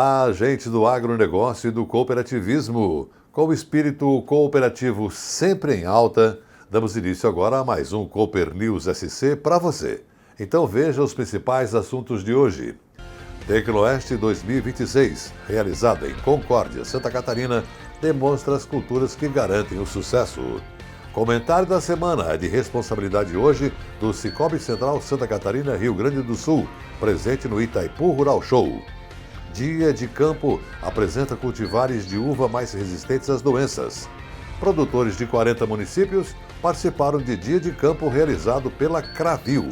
Olá, gente do agronegócio e do cooperativismo. Com o espírito cooperativo sempre em alta, damos início agora a mais um Cooper News SC para você. Então veja os principais assuntos de hoje. Tecnoeste 2026, realizada em Concórdia, Santa Catarina, demonstra as culturas que garantem o sucesso. Comentário da semana é de responsabilidade hoje do Cicobi Central Santa Catarina, Rio Grande do Sul, presente no Itaipu Rural Show. Dia de Campo apresenta cultivares de uva mais resistentes às doenças. Produtores de 40 municípios participaram de Dia de Campo realizado pela Cravil.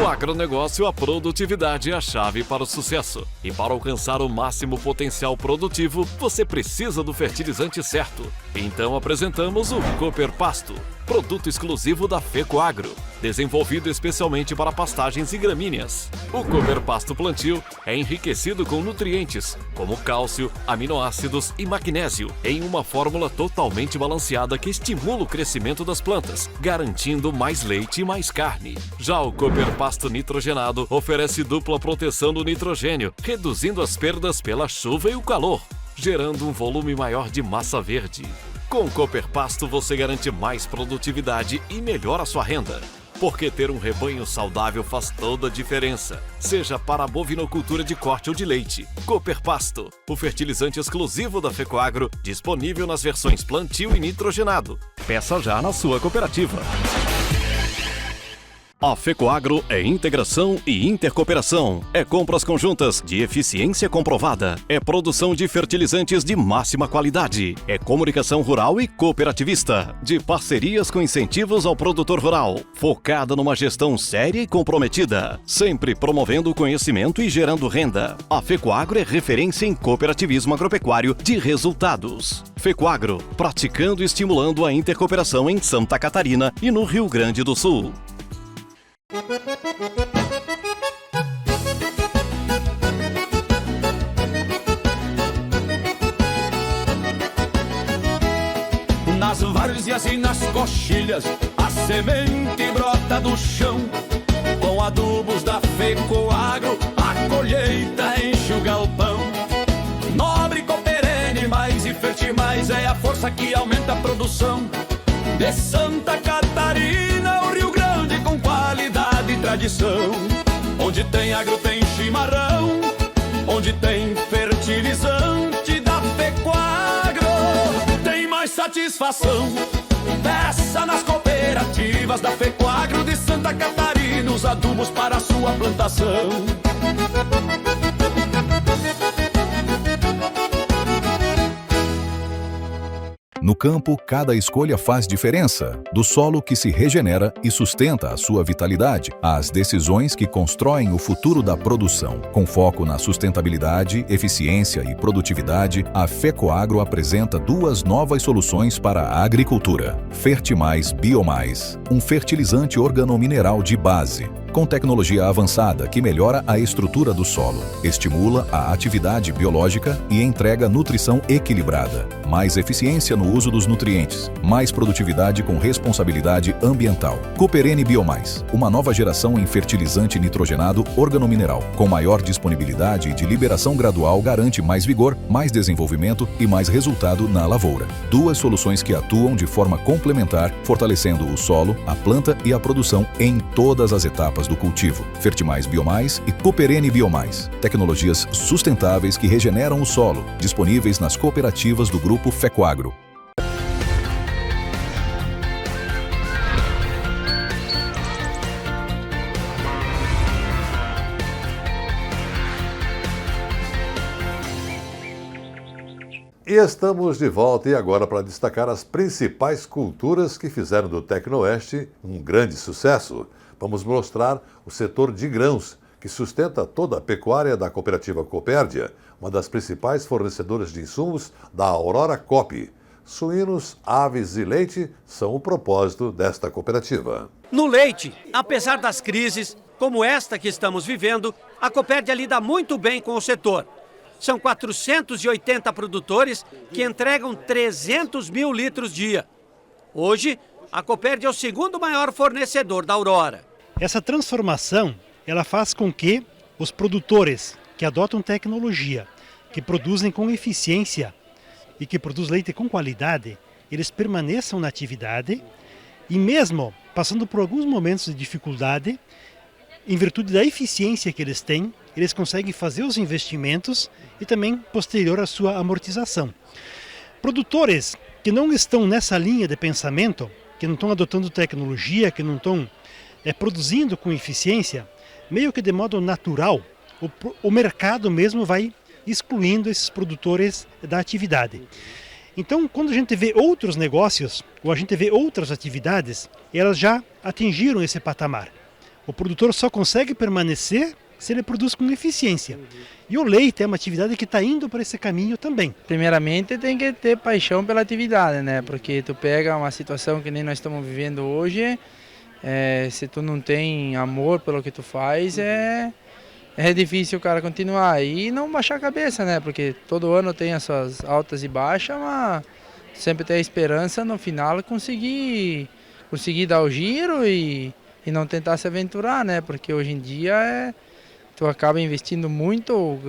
No agronegócio, a produtividade é a chave para o sucesso. E para alcançar o máximo potencial produtivo, você precisa do fertilizante certo. Então apresentamos o Cooper Pasto, produto exclusivo da FECOAGRO, desenvolvido especialmente para pastagens e gramíneas. O Cooper Pasto Plantio é enriquecido com nutrientes, como cálcio, aminoácidos e magnésio, em uma fórmula totalmente balanceada que estimula o crescimento das plantas, garantindo mais leite e mais carne. Já o Cooper Pasto Nitrogenado oferece dupla proteção do nitrogênio, reduzindo as perdas pela chuva e o calor, gerando um volume maior de massa verde. Com o Cooper Pasto você garante mais produtividade e melhora a sua renda. Porque ter um rebanho saudável faz toda a diferença, seja para a bovinocultura de corte ou de leite. Cooper Pasto, o fertilizante exclusivo da FECOAGRO, disponível nas versões plantio e nitrogenado. Peça já na sua cooperativa. A FECOAGRO é integração e intercooperação. É compras conjuntas de eficiência comprovada. É produção de fertilizantes de máxima qualidade. É comunicação rural e cooperativista. De parcerias com incentivos ao produtor rural. Focada numa gestão séria e comprometida. Sempre promovendo o conhecimento e gerando renda. A FECOAGRO é referência em cooperativismo agropecuário de resultados. FECOAGRO, praticando e estimulando a intercooperação em Santa Catarina e no Rio Grande do Sul. Nas várzeas e nas coxilhas, a semente brota do chão. Com adubos da FECOAGRO, a colheita enche o galpão. Nobre, Cooperene, mais e Fertimais é a força que aumenta a produção. De Santa Catarina, o Rio Grande com qualidade e tradição. Onde tem agro tem chimarrão, onde tem fertilizante da FECOAGRO, tem mais satisfação. Peça nas cooperativas da FECOAGRO de Santa Catarina os adubos para a sua plantação. No campo, cada escolha faz diferença. Do solo que se regenera e sustenta a sua vitalidade, às decisões que constroem o futuro da produção. Com foco na sustentabilidade, eficiência e produtividade, a FECOAGRO apresenta duas novas soluções para a agricultura. Fertimais Biomais, um fertilizante organomineral de base, com tecnologia avançada que melhora a estrutura do solo, estimula a atividade biológica e entrega nutrição equilibrada. Mais eficiência no uso dos nutrientes, mais produtividade com responsabilidade ambiental. Cooperene Biomais, uma nova geração em fertilizante nitrogenado organomineral, com maior disponibilidade e de liberação gradual garante mais vigor, mais desenvolvimento e mais resultado na lavoura. Duas soluções que atuam de forma complementar, fortalecendo o solo, a planta e a produção em todas as etapas do cultivo. Fertimais Biomais e Cooperene Biomais, tecnologias sustentáveis que regeneram o solo, disponíveis nas cooperativas do Grupo FECOAGRO. E estamos de volta e agora para destacar as principais culturas que fizeram do Tecnoeste um grande sucesso. Vamos mostrar o setor de grãos, que sustenta toda a pecuária da cooperativa Coopérdia, uma das principais fornecedoras de insumos da Aurora Coop. Suínos, aves e leite são o propósito desta cooperativa. No leite, apesar das crises, como esta que estamos vivendo, a Coopérdia lida muito bem com o setor. São 480 produtores que entregam 300 mil litros dia. Hoje, a Coopérdia é o segundo maior fornecedor da Aurora. Essa transformação ela faz com que os produtores que adotam tecnologia, que produzem com eficiência e que produzem leite com qualidade, eles permaneçam na atividade e mesmo passando por alguns momentos de dificuldade, em virtude da eficiência que eles têm, eles conseguem fazer os investimentos e também posterior à sua amortização. Produtores que não estão nessa linha de pensamento, que não estão adotando tecnologia, que não estão produzindo com eficiência, meio que de modo natural, o mercado mesmo vai excluindo esses produtores da atividade. Então, quando a gente vê outros negócios, ou a gente vê outras atividades, elas já atingiram esse patamar. O produtor só consegue permanecer se ele produz com eficiência. E o leite é uma atividade que está indo para esse caminho também. Primeiramente tem que ter paixão pela atividade, né? Porque tu pega uma situação que nem nós estamos vivendo hoje, se tu não tem amor pelo que tu faz, é difícil o cara continuar e não baixar a cabeça, né? Porque todo ano tem as suas altas e baixas, mas sempre tem a esperança no final conseguir dar o giro e não tentar se aventurar, né? Porque hoje em dia tu acaba investindo muito,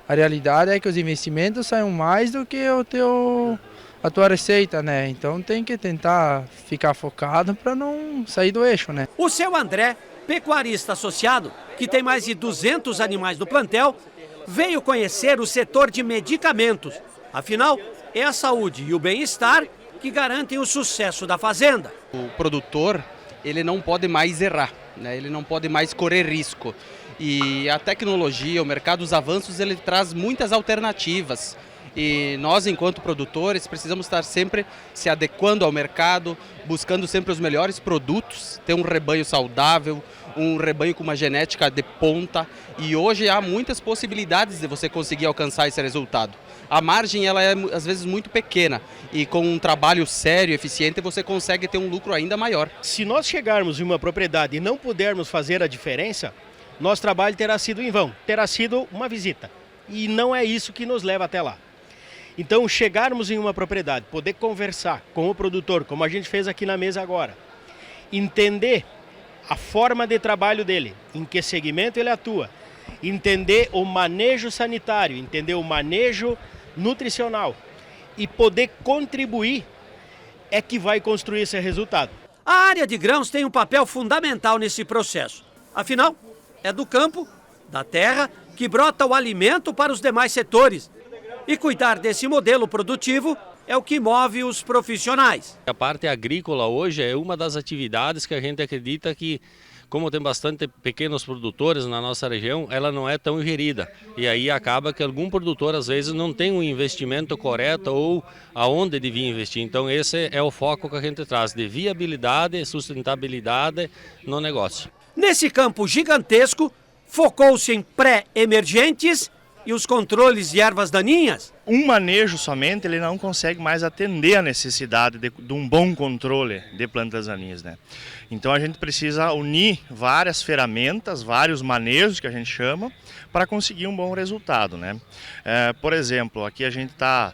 a realidade é que os investimentos saem mais do que a tua receita, né? Então tem que tentar ficar focado para não sair do eixo, né? O seu André, pecuarista associado, que tem mais de 200 animais no plantel, veio conhecer o setor de medicamentos. Afinal, é a saúde e o bem-estar que garantem o sucesso da fazenda. O produtor, ele não pode mais errar, né? Ele não pode mais correr risco. E a tecnologia, o mercado, os avanços, ele traz muitas alternativas. E nós, enquanto produtores, precisamos estar sempre se adequando ao mercado, buscando sempre os melhores produtos, ter um rebanho saudável, um rebanho com uma genética de ponta. E hoje há muitas possibilidades de você conseguir alcançar esse resultado. A margem ela é, às vezes, muito pequena e com um trabalho sério, eficiente, você consegue ter um lucro ainda maior. Se nós chegarmos em uma propriedade e não pudermos fazer a diferença, nosso trabalho terá sido em vão, terá sido uma visita. E não é isso que nos leva até lá. Então, chegarmos em uma propriedade, poder conversar com o produtor, como a gente fez aqui na mesa agora, entender a forma de trabalho dele, em que segmento ele atua, entender o manejo sanitário, entender o manejo nutricional e poder contribuir é que vai construir esse resultado. A área de grãos tem um papel fundamental nesse processo. Afinal, é do campo, da terra, que brota o alimento para os demais setores. E cuidar desse modelo produtivo é o que move os profissionais. A parte agrícola hoje é uma das atividades que a gente acredita que, como tem bastante pequenos produtores na nossa região, ela não é tão gerida. E aí acaba que algum produtor às vezes não tem um investimento correto ou aonde devia investir. Então esse é o foco que a gente traz, de viabilidade e sustentabilidade no negócio. Nesse campo gigantesco, focou-se em pré-emergentes e os controles de ervas daninhas. Um manejo somente ele não consegue mais atender a necessidade de um bom controle de plantas daninhas, né? Então a gente precisa unir várias ferramentas, vários manejos que a gente chama, para conseguir um bom resultado, né? Por exemplo, aqui a gente está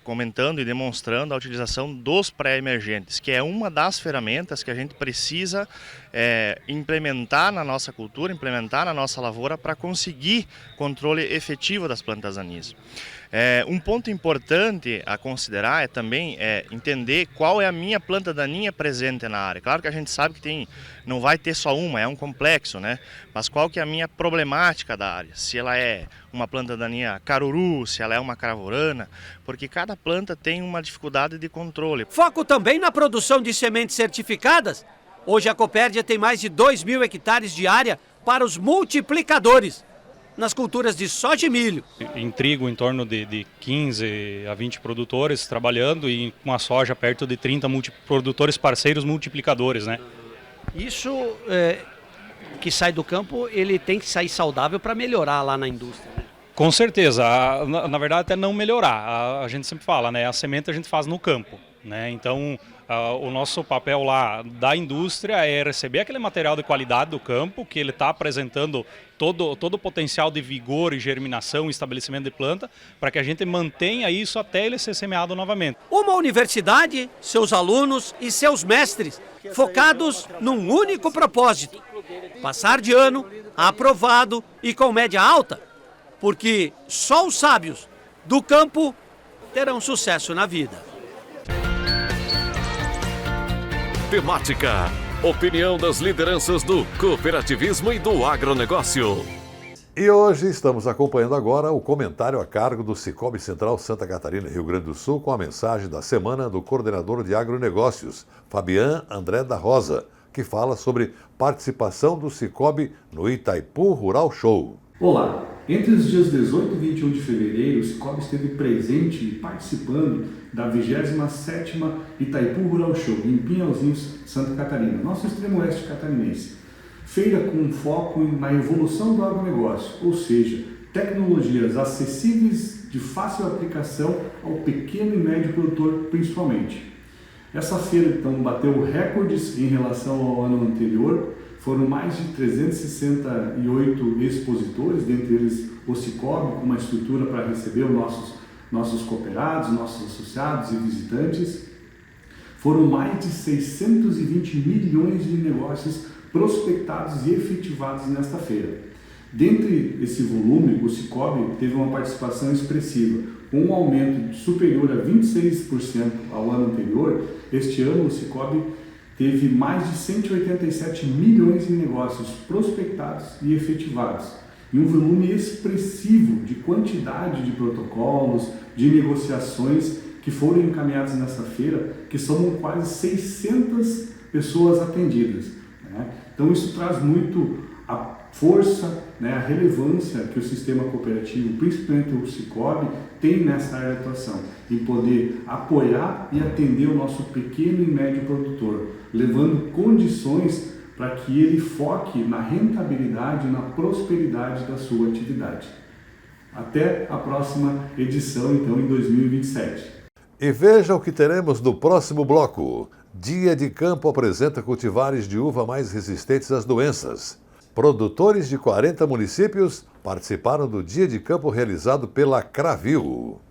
comentando e demonstrando a utilização dos pré-emergentes, que é uma das ferramentas que a gente precisa implementar na nossa cultura, implementar na nossa lavoura para conseguir controle efetivo das plantas daninhas. Um ponto importante a considerar é também entender qual é a minha planta daninha presente na área. Claro que a gente sabe que não vai ter só uma, é um complexo, né? Mas qual que é a minha problemática da área? Se ela é uma planta daninha caruru, se ela é uma cravorana, porque cada planta tem uma dificuldade de controle. Foco também na produção de sementes certificadas. Hoje a Copérdia tem mais de 2.000 hectares de área para os multiplicadores nas culturas de soja e milho. Em trigo, em torno de 15 a 20 produtores trabalhando e com a soja perto de 30 produtores parceiros multiplicadores, né? Isso que sai do campo, ele tem que sair saudável para melhorar lá na indústria, né? Com certeza, na verdade até não melhorar, a gente sempre fala, né? A semente a gente faz no campo, né? Então o nosso papel lá da indústria é receber aquele material de qualidade do campo, que ele está apresentando todo o potencial de vigor e germinação e estabelecimento de planta, para que a gente mantenha isso até ele ser semeado novamente. Uma universidade, seus alunos e seus mestres, focados num único propósito: passar de ano, aprovado e com média alta, porque só os sábios do campo terão sucesso na vida. Temática: opinião das lideranças do cooperativismo e do agronegócio. E hoje estamos acompanhando agora o comentário a cargo do Sicoob Central Santa Catarina e Rio Grande do Sul com a mensagem da semana do coordenador de agronegócios, Fabian André da Rosa, que fala sobre participação do Sicoob no Itaipu Rural Show. Olá! Entre os dias 18 e 21 de fevereiro, o Sicoob esteve presente e participando da 27ª Itaipu Rural Show, em Pinhalzinhos, Santa Catarina, nosso extremo oeste catarinense. Feira com foco na evolução do agronegócio, ou seja, tecnologias acessíveis de fácil aplicação ao pequeno e médio produtor principalmente. Essa feira então bateu recordes em relação ao ano anterior, foram mais de 368 expositores, dentre eles o Sicoob, com uma estrutura para receber os nossos cooperados, nossos associados e visitantes. Foram mais de 620 milhões de negócios prospectados e efetivados nesta feira. Dentre esse volume, o Sicoob teve uma participação expressiva, com um aumento superior a 26% ao ano anterior. Este ano, o Sicoob teve mais de 187 milhões em negócios prospectados e efetivados, e um volume expressivo de quantidade de protocolos, de negociações que foram encaminhados nessa feira, que somam quase 600 pessoas atendidas. Então isso traz muito a força, a relevância que o sistema cooperativo, principalmente o Sicoob, tem nessa área de atuação, em poder apoiar e atender o nosso pequeno e médio produtor, levando condições para que ele foque na rentabilidade e na prosperidade da sua atividade. Até a próxima edição, então, em 2027. E veja o que teremos no próximo bloco. Dia de Campo apresenta cultivares de uva mais resistentes às doenças. Produtores de 40 municípios participaram do Dia de Campo realizado pela Cravil.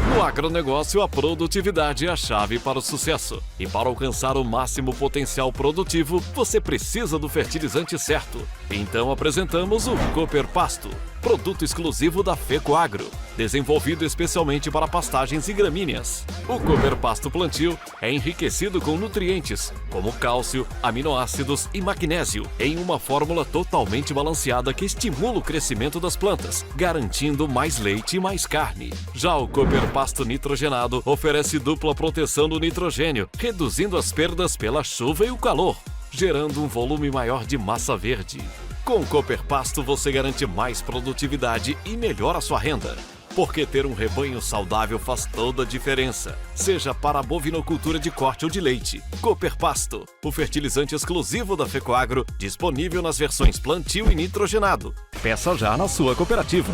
No agronegócio, a produtividade é a chave para o sucesso. E para alcançar o máximo potencial produtivo, você precisa do fertilizante certo. Então apresentamos o Cooper Pasto, produto exclusivo da FECOAGRO, desenvolvido especialmente para pastagens e gramíneas. O Cooper Pasto Plantio é enriquecido com nutrientes, como cálcio, aminoácidos e magnésio, em uma fórmula totalmente balanceada que estimula o crescimento das plantas, garantindo mais leite e mais carne. Já o Cooper Pasto Nitrogenado oferece dupla proteção do nitrogênio, reduzindo as perdas pela chuva e o calor, gerando um volume maior de massa verde. Com o Cooper Pasto você garante mais produtividade e melhora a sua renda. Porque ter um rebanho saudável faz toda a diferença, seja para a bovinocultura de corte ou de leite. Cooper Pasto, o fertilizante exclusivo da FECOAGRO, disponível nas versões plantio e nitrogenado. Peça já na sua cooperativa.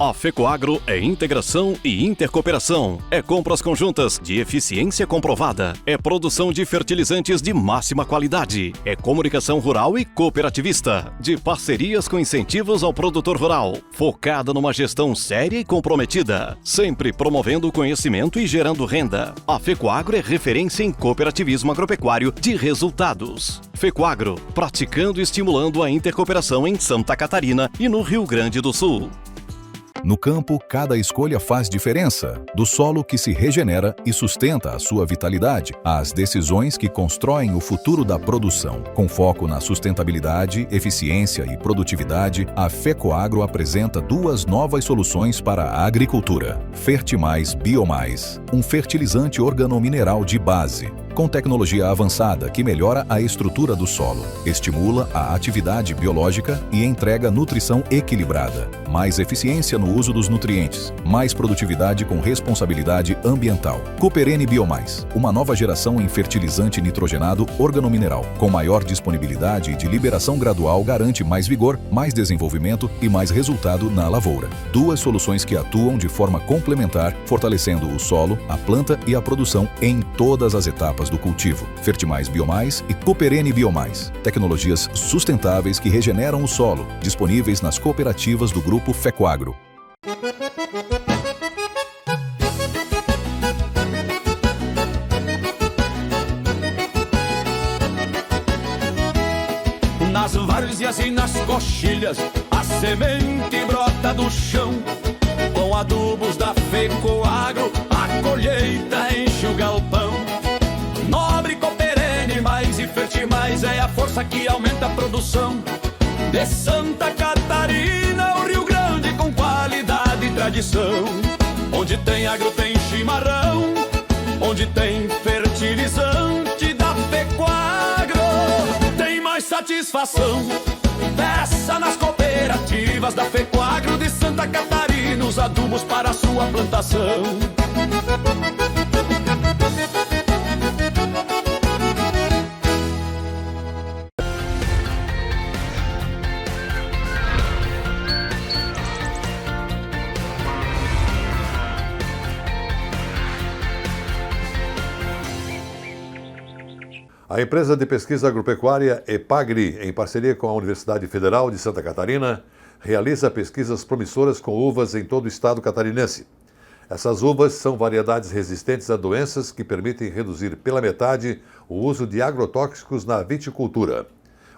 A FECOAGRO é integração e intercooperação. É compras conjuntas de eficiência comprovada. É produção de fertilizantes de máxima qualidade. É comunicação rural e cooperativista. De parcerias com incentivos ao produtor rural. Focada numa gestão séria e comprometida. Sempre promovendo o conhecimento e gerando renda. A FECOAGRO é referência em cooperativismo agropecuário de resultados. FECOAGRO, praticando e estimulando a intercooperação em Santa Catarina e no Rio Grande do Sul. No campo, cada escolha faz diferença. Do solo que se regenera e sustenta a sua vitalidade, às decisões que constroem o futuro da produção. Com foco na sustentabilidade, eficiência e produtividade, a FECOAGRO apresenta duas novas soluções para a agricultura. Fertimais Biomais, um fertilizante organomineral de base, com tecnologia avançada que melhora a estrutura do solo, estimula a atividade biológica e entrega nutrição equilibrada. Mais eficiência no uso dos nutrientes, mais produtividade com responsabilidade ambiental. Cooper N Biomais, uma nova geração em fertilizante nitrogenado organomineral, com maior disponibilidade e de liberação gradual garante mais vigor, mais desenvolvimento e mais resultado na lavoura. Duas soluções que atuam de forma complementar, fortalecendo o solo, a planta e a produção em todas as etapas do cultivo. Fertimais Biomais e Cooper N Biomais, tecnologias sustentáveis que regeneram o solo, disponíveis nas cooperativas do Grupo FECOAGRO. nas várzeas e nas coxilhas, a semente brota do chão. Com adubos da Fecoagro, a colheita enche o galpão. Nobre, cooperene, mais e fertimais é a força que aumenta a produção. De Santa Catarina, o Rio Grande com qualidade e tradição. Onde tem agro tem chimarrão, onde tem fertilizante da Fecoagro, tem mais satisfação. Peça nas cooperativas da Fecoagro de Santa Catarina os adubos para a sua plantação. A empresa de pesquisa agropecuária EPAGRI, em parceria com a Universidade Federal de Santa Catarina, realiza pesquisas promissoras com uvas em todo o estado catarinense. Essas uvas são variedades resistentes a doenças que permitem reduzir pela metade o uso de agrotóxicos na viticultura.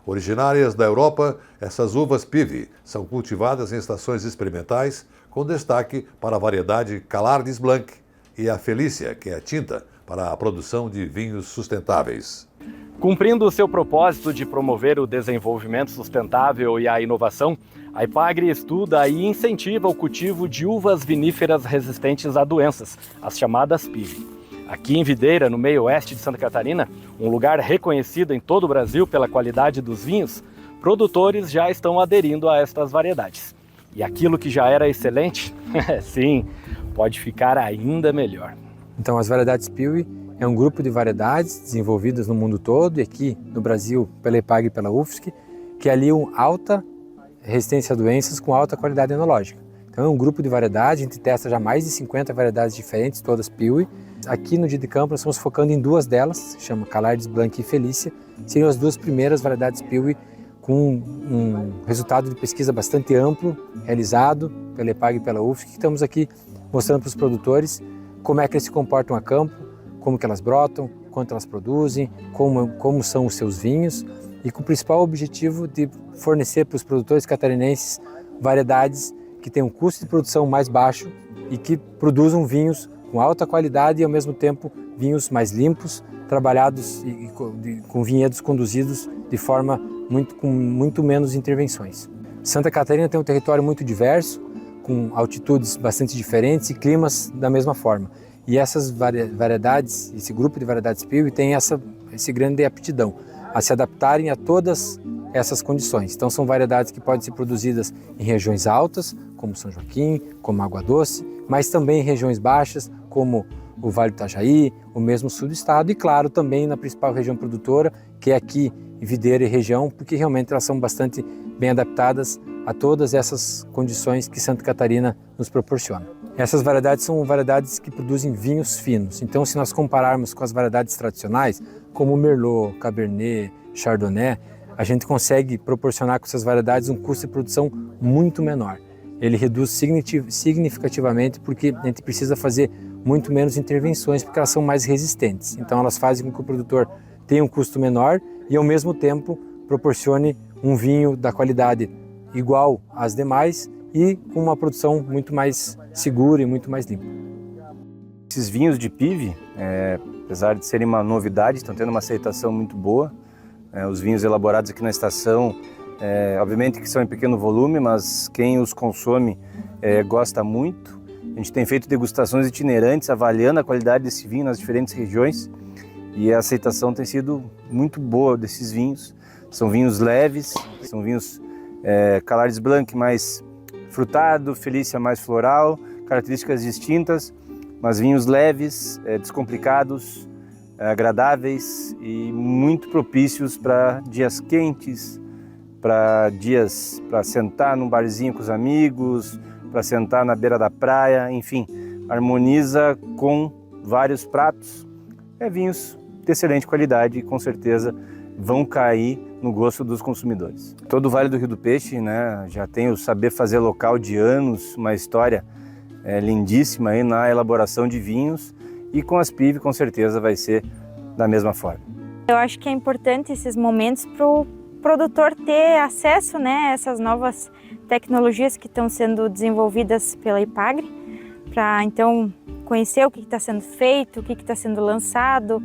Originárias da Europa, essas uvas Pive são cultivadas em estações experimentais, com destaque para a variedade Calardes Blanc e a Felícia, que é a tinta para a produção de vinhos sustentáveis. Cumprindo o seu propósito de promover o desenvolvimento sustentável e a inovação, a EPAGRI estuda e incentiva o cultivo de uvas viníferas resistentes a doenças, as chamadas PIV. Aqui em Videira, no meio oeste de Santa Catarina, um lugar reconhecido em todo o Brasil pela qualidade dos vinhos, produtores já estão aderindo a estas variedades. E aquilo que já era excelente, sim, pode ficar ainda melhor. Então, as variedades PIV é um grupo de variedades desenvolvidas no mundo todo, e aqui no Brasil pela EPAGRI e pela UFSC, que aliam alta resistência a doenças com alta qualidade enológica. Então é um grupo de variedades, a gente testa já mais de 50 variedades diferentes, todas PIV. Aqui no Dia de Campo nós estamos focando em duas delas, chama Calardes Blanc e Felícia, seriam as duas primeiras variedades PIV com um resultado de pesquisa bastante amplo, realizado pela EPAGRI e pela UFSC, que estamos aqui mostrando para os produtores como é que eles se comportam a campo, como que elas brotam, quanto elas produzem, como são os seus vinhos, e com o principal objetivo de fornecer para os produtores catarinenses variedades que têm um custo de produção mais baixo e que produzam vinhos com alta qualidade e, ao mesmo tempo, vinhos mais limpos, trabalhados e com vinhedos conduzidos de forma com muito menos intervenções. Santa Catarina tem um território muito diverso, com altitudes bastante diferentes e climas da mesma forma. E essas variedades, esse grupo de variedades PIV tem essa grande aptidão a se adaptarem a todas essas condições. Então são variedades que podem ser produzidas em regiões altas, como São Joaquim, como Água Doce, mas também em regiões baixas, como o Vale do Itajaí, o mesmo sul do estado e, claro, também na principal região produtora, que é aqui em Videira e região, porque realmente elas são bastante bem adaptadas a todas essas condições que Santa Catarina nos proporciona. Essas variedades são variedades que produzem vinhos finos. Então, se nós compararmos com as variedades tradicionais, como Merlot, Cabernet, Chardonnay, a gente consegue proporcionar com essas variedades um custo de produção muito menor. Ele reduz significativamente porque a gente precisa fazer muito menos intervenções porque elas são mais resistentes. Então, elas fazem com que o produtor tenha um custo menor e, ao mesmo tempo, proporcione um vinho da qualidade igual às demais e com uma produção muito mais segura e muito mais limpa. Esses vinhos de PIV, apesar de serem uma novidade, estão tendo uma aceitação muito boa. Os vinhos elaborados aqui na estação, obviamente que são em pequeno volume, mas quem os consome gosta muito. A gente tem feito degustações itinerantes, avaliando a qualidade desse vinho nas diferentes regiões e a aceitação tem sido muito boa desses vinhos. São vinhos leves, são vinhos Calardes Blanc mais frutado, Felícia mais floral, características distintas, mas vinhos leves, descomplicados, agradáveis e muito propícios para dias quentes, para dias para sentar num barzinho com os amigos, para sentar na beira da praia, enfim, harmoniza com vários pratos. Vinhos de excelente qualidade e com certeza vão cair no gosto dos consumidores. Todo o Vale do Rio do Peixe, né, já tem o saber fazer local de anos, uma história lindíssima aí na elaboração de vinhos e com as PIV com certeza vai ser da mesma forma. Eu acho que é importante esses momentos para o produtor ter acesso, né, a essas novas tecnologias que estão sendo desenvolvidas pela IPAGRE, para então conhecer o que está sendo feito, o que está sendo lançado.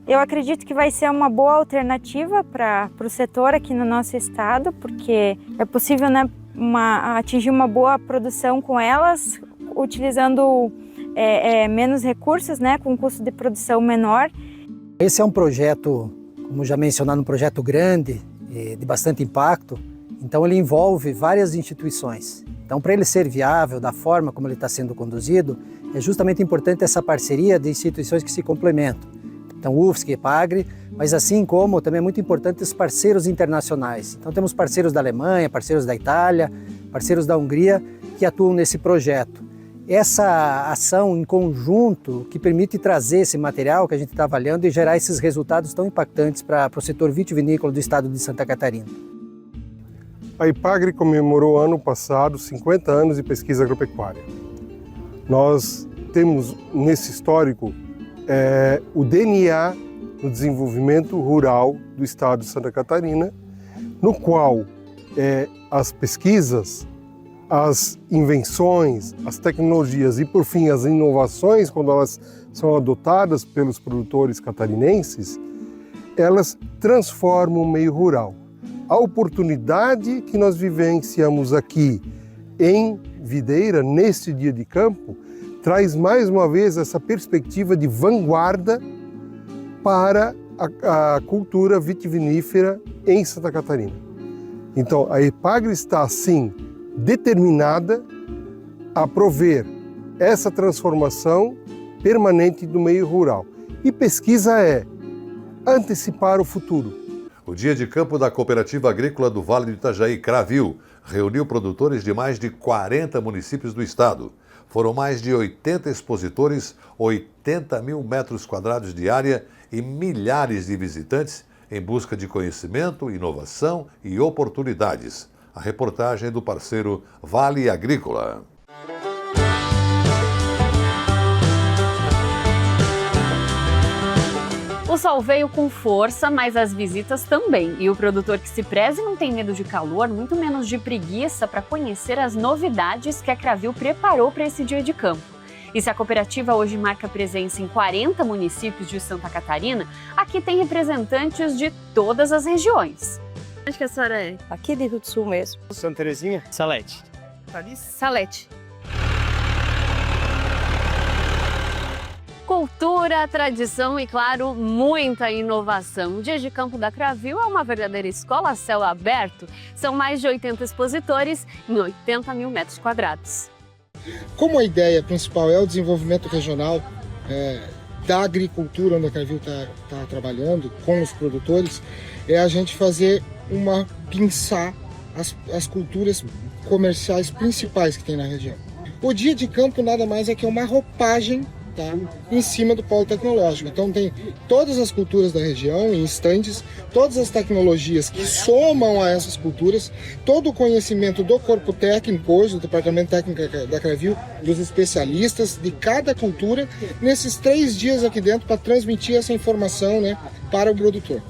Eu acredito que vai ser uma boa alternativa para o setor aqui no nosso estado, porque é possível, né, atingir uma boa produção com elas, utilizando menos recursos, né, com um custo de produção menor. Esse é um projeto, como já mencionado, um projeto grande, de bastante impacto, então ele envolve várias instituições. Então, para ele ser viável da forma como ele está sendo conduzido, é justamente importante essa parceria de instituições que se complementam. Então, UFSC, IPAGRE, mas assim como também é muito importante os parceiros internacionais. Então, temos parceiros da Alemanha, parceiros da Itália, parceiros da Hungria que atuam nesse projeto. Essa ação em conjunto que permite trazer esse material que a gente está avaliando e gerar esses resultados tão impactantes para o setor vitivinícola do estado de Santa Catarina. A IPAGRE comemorou ano passado 50 anos de pesquisa agropecuária. Nós temos nesse histórico o DNA no desenvolvimento rural do estado de Santa Catarina, no qual as pesquisas, as invenções, as tecnologias e, por fim, as inovações, quando elas são adotadas pelos produtores catarinenses, elas transformam o meio rural. A oportunidade que nós vivenciamos aqui em Videira, neste dia de campo, traz mais uma vez essa perspectiva de vanguarda para a cultura vitivinífera em Santa Catarina. Então, a IPAGRE está, sim, determinada a prover essa transformação permanente do meio rural. E pesquisa é antecipar o futuro. O Dia de Campo da Cooperativa Agrícola do Vale do Itajaí, Cravil, reuniu produtores de mais de 40 municípios do estado. Foram mais de 80 expositores, 80 mil metros quadrados de área e milhares de visitantes em busca de conhecimento, inovação e oportunidades. A reportagem do parceiro Vale Agrícola. O sol veio com força, mas as visitas também. E o produtor que se preze não tem medo de calor, muito menos de preguiça, para conhecer as novidades que a Cravil preparou para esse dia de campo. E se a cooperativa hoje marca presença em 40 municípios de Santa Catarina, aqui tem representantes de todas as regiões. Onde que a senhora é? Aqui de Rio do Sul mesmo. Santa Terezinha? Salete. Salete. Cultura, tradição e, claro, muita inovação. O Dia de Campo da Cravil é uma verdadeira escola a céu aberto. São mais de 80 expositores em 80 mil metros quadrados. Como a ideia principal é o desenvolvimento regional da agricultura, onde a Cravil está trabalhando com os produtores, é a gente fazer pinçar as culturas comerciais principais que tem na região. O Dia de Campo nada mais é que uma roupagem, tá, em cima do polo tecnológico. Então tem todas as culturas da região em estandes, todas as tecnologias que somam a essas culturas, todo o conhecimento do corpo técnico hoje, do departamento técnico da Cravil, dos especialistas de cada cultura, nesses 3 dias aqui dentro para transmitir essa informação, né, para o produtor.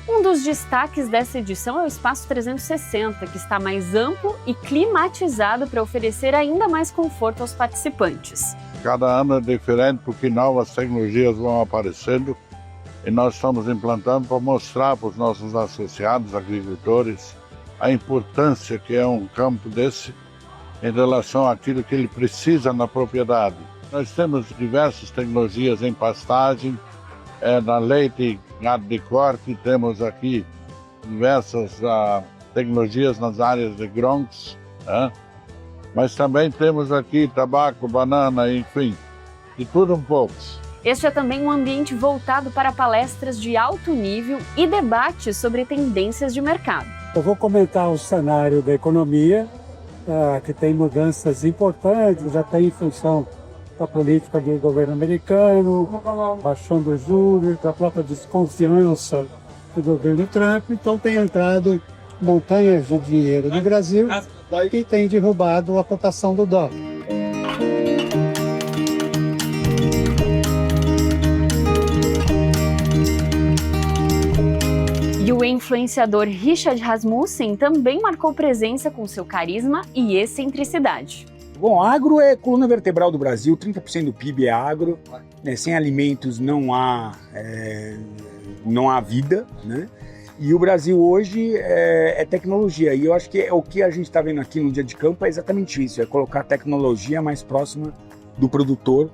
Um dos destaques dessa edição é o Espaço 360, que está mais amplo e climatizado para oferecer ainda mais conforto aos participantes. Cada ano é diferente porque novas tecnologias vão aparecendo e nós estamos implantando para mostrar para os nossos associados, agricultores, a importância que é um campo desse em relação àquilo que ele precisa na propriedade. Nós temos diversas tecnologias em pastagem, na leite, gado de corte, temos aqui diversas tecnologias nas áreas de grãos, mas também temos aqui tabaco, banana, enfim, de tudo um pouco. Este é também um ambiente voltado para palestras de alto nível e debates sobre tendências de mercado. Eu vou comentar o cenário da economia, que tem mudanças importantes, já tem em função da política do governo americano, baixando os juros, da própria desconfiança do governo Trump. Então tem entrado montanhas de dinheiro no Brasil e tem derrubado a cotação do dólar. E o influenciador Richard Rasmussen também marcou presença com seu carisma e excentricidade. Bom, agro é coluna vertebral do Brasil, 30% do PIB é agro, né? Sem alimentos não há vida, né? E o Brasil hoje é tecnologia, e eu acho que o que a gente está vendo aqui no Dia de Campo é exatamente isso, é colocar a tecnologia mais próxima do produtor,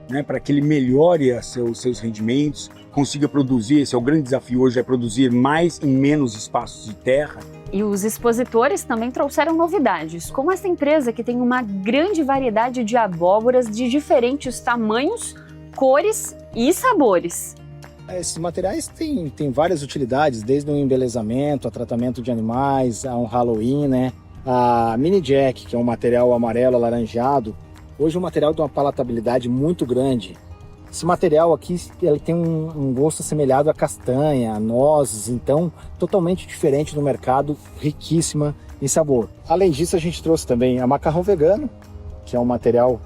né? Para que ele melhore seus rendimentos, consiga produzir, esse é o grande desafio hoje, é produzir mais em menos espaços de terra. E os expositores também trouxeram novidades, como essa empresa que tem uma grande variedade de abóboras de diferentes tamanhos, cores e sabores. Esses materiais têm várias utilidades, desde o embelezamento, a tratamento de animais, a um Halloween, né? A Mini Jack, que é um material amarelo alaranjado, hoje é um material de uma palatabilidade muito grande. Esse material aqui ele tem um gosto assemelhado a castanha, a nozes, então totalmente diferente do mercado, riquíssima em sabor. Além disso, a gente trouxe também a macarrão vegano, que é um material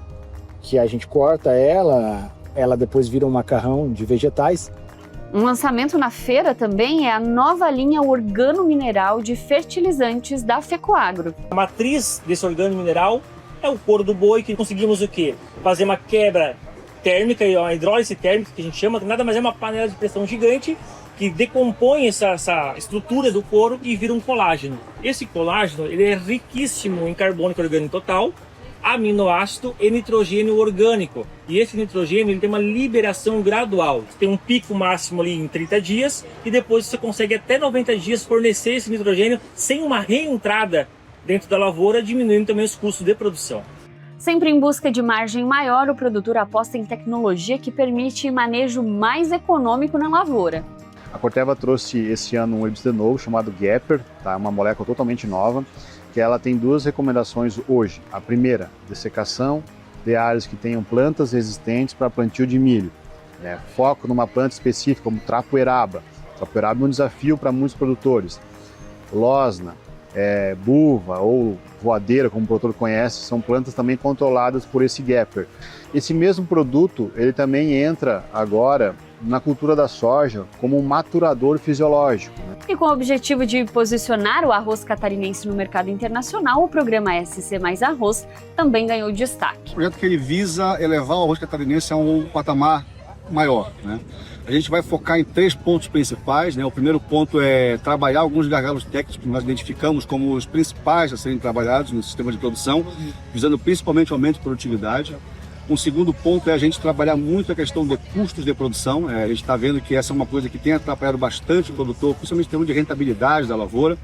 que a gente corta ela depois vira um macarrão de vegetais. Um lançamento na feira também é a nova linha organo-mineral de fertilizantes da Fecoagro. A matriz desse organo-mineral é o couro do boi, que conseguimos o quê? Fazer uma quebra térmica, a hidrólise térmica que a gente chama, que nada mais é uma panela de pressão gigante que decompõe essa estrutura do couro e vira um colágeno. Esse colágeno ele é riquíssimo em carbônico orgânico total, aminoácido e nitrogênio orgânico. E esse nitrogênio ele tem uma liberação gradual. Tem um pico máximo ali em 30 dias e depois você consegue até 90 dias fornecer esse nitrogênio sem uma reentrada dentro da lavoura, diminuindo também os custos de produção. Sempre em busca de margem maior, o produtor aposta em tecnologia que permite manejo mais econômico na lavoura. A Corteva trouxe esse ano um herbicida novo chamado Gapper, tá? Uma molécula totalmente nova, que ela tem duas recomendações hoje. A primeira, dessecação de áreas que tenham plantas resistentes para plantio de milho. Né? Foco numa planta específica, como trapoeraba. Trapoeraba é um desafio para muitos produtores. Losna, buva ou voadeira, como o produtor conhece, são plantas também controladas por esse Gapper. Esse mesmo produto, ele também entra agora na cultura da soja como um maturador fisiológico. Né? E com o objetivo de posicionar o arroz catarinense no mercado internacional, o programa SC Mais Arroz também ganhou destaque. O projeto que ele visa elevar o arroz catarinense a um patamar maior, né? A gente vai focar em 3 pontos principais, né? O primeiro ponto é trabalhar alguns gargalos técnicos que nós identificamos como os principais a serem trabalhados no sistema de produção, visando principalmente o aumento de produtividade. Um segundo ponto é a gente trabalhar muito a questão de custos de produção. A gente está vendo que essa é uma coisa que tem atrapalhado bastante o produtor, principalmente em termos de rentabilidade da lavoura.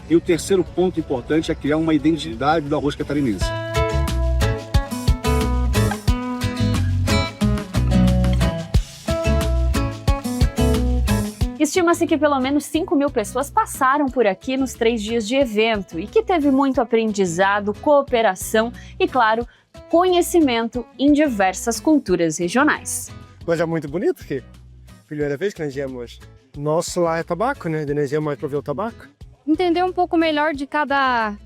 E o terceiro ponto importante é criar uma identidade do arroz catarinense. Estima-se que pelo menos 5.000 pessoas passaram por aqui nos 3 dias de evento e que teve muito aprendizado, cooperação e, claro, conhecimento em diversas culturas regionais. Mas é muito bonito, porque primeira vez que nós viemos, nosso lá é tabaco, né? Nós viemos mais para ver o tabaco. Entender um pouco melhor de cada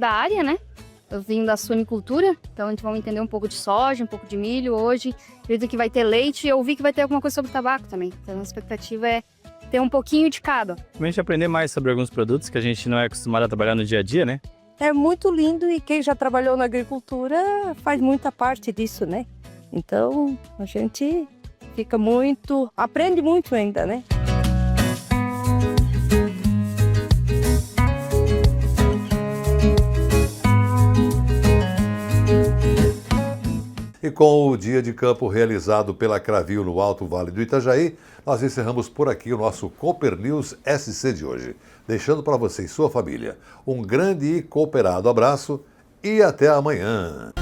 área, né? Eu vim da suinicultura, então a gente vai entender um pouco de soja, um pouco de milho. Hoje, acredito que vai ter leite e eu vi que vai ter alguma coisa sobre tabaco também. Então a expectativa é ter um pouquinho de cada. A gente aprender mais sobre alguns produtos que a gente não é acostumado a trabalhar no dia a dia, né? É muito lindo e quem já trabalhou na agricultura faz muita parte disso, né? Então a gente aprende muito ainda, né? E com o Dia de Campo realizado pela Cravil no Alto Vale do Itajaí, nós encerramos por aqui o nosso Cooper News SC de hoje, deixando para você e sua família um grande e cooperado abraço e até amanhã.